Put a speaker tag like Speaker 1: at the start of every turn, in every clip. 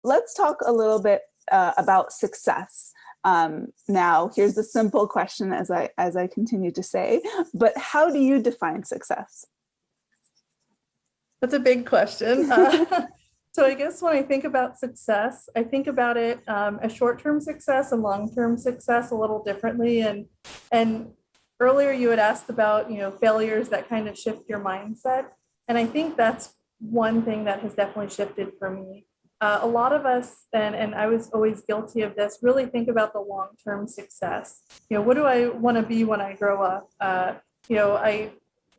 Speaker 1: let's talk a little bit about success. Now, here's the simple question, as I continue to say, but how do you define success?
Speaker 2: That's a big question. So I guess when I think about success, I think about it as short-term success and long-term success a little differently. And earlier you had asked about, failures that kind of shift your mindset. And I think that's one thing that has definitely shifted for me. A lot of us, and I was always guilty of this, really think about the long-term success. What do I want to be when I grow up?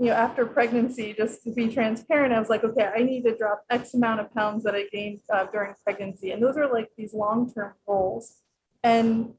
Speaker 2: After pregnancy, just to be transparent, I was like, okay, I need to drop X amount of pounds that I gained during pregnancy. And those are like these long-term goals. And,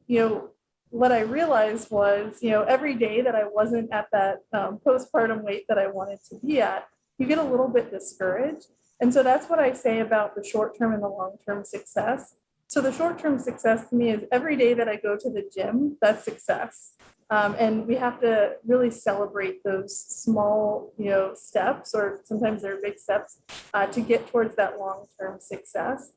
Speaker 2: what I realized was, every day that I wasn't at that postpartum weight that I wanted to be at, you get a little bit discouraged. And so that's what I say about the short-term and the long-term success. So the short-term success to me is every day that I go to the gym, that's success. And we have to really celebrate those small, steps, or sometimes they're big steps, to get towards that long-term success.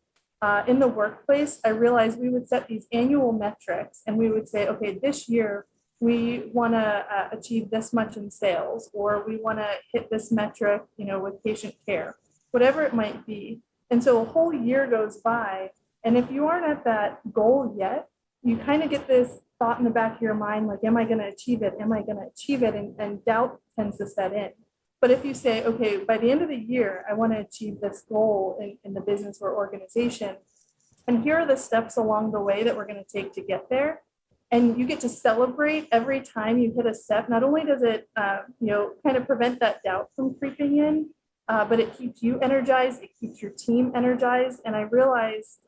Speaker 2: In the workplace, I realized we would set these annual metrics and we would say, okay, this year we want to achieve this much in sales, or we want to hit this metric, with patient care, whatever it might be. And so a whole year goes by, and if you aren't at that goal yet, you kind of get this thought in the back of your mind, like, am I going to achieve it? Am I going to achieve it? And doubt tends to set in. But if you say, okay, by the end of the year, I want to achieve this goal in the business or organization, and here are the steps along the way that we're going to take to get there. And you get to celebrate every time you hit a step. Not only does it, kind of prevent that doubt from creeping in, but it keeps you energized, it keeps your team energized. And I realized,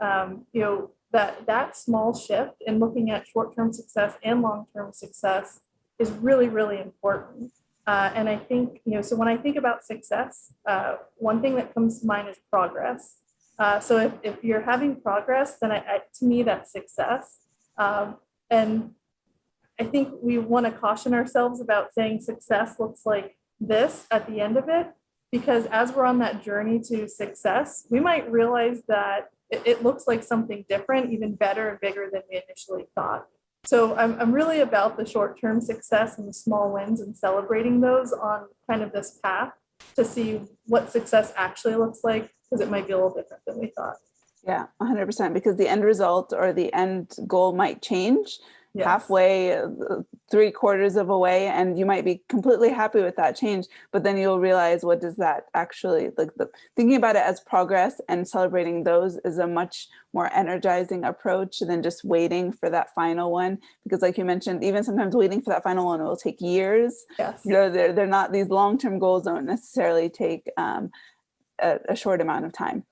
Speaker 2: that small shift in looking at short-term success and long-term success is really, really important. And I think, so when I think about success, one thing that comes to mind is progress. So if you're having progress, then to me, that's success. And I think we want to caution ourselves about saying success looks like this at the end of it, because as we're on that journey to success, we might realize that it looks like something different, even better and bigger than we initially thought. So I'm really about the short-term success and the small wins and celebrating those on kind of this path to see what success actually looks like, because it might be a little different than we thought.
Speaker 1: Yeah, 100%, because the end result or the end goal might change. Yes. Halfway, 3/4 of a way, and you might be completely happy with that change, but then you'll realize, what does that actually, thinking about it as progress and celebrating those is a much more energizing approach than just waiting for that final one. Because like you mentioned, even sometimes waiting for that final one will take years.
Speaker 2: Yes.
Speaker 1: They're not, these long-term goals don't necessarily take a short amount of time.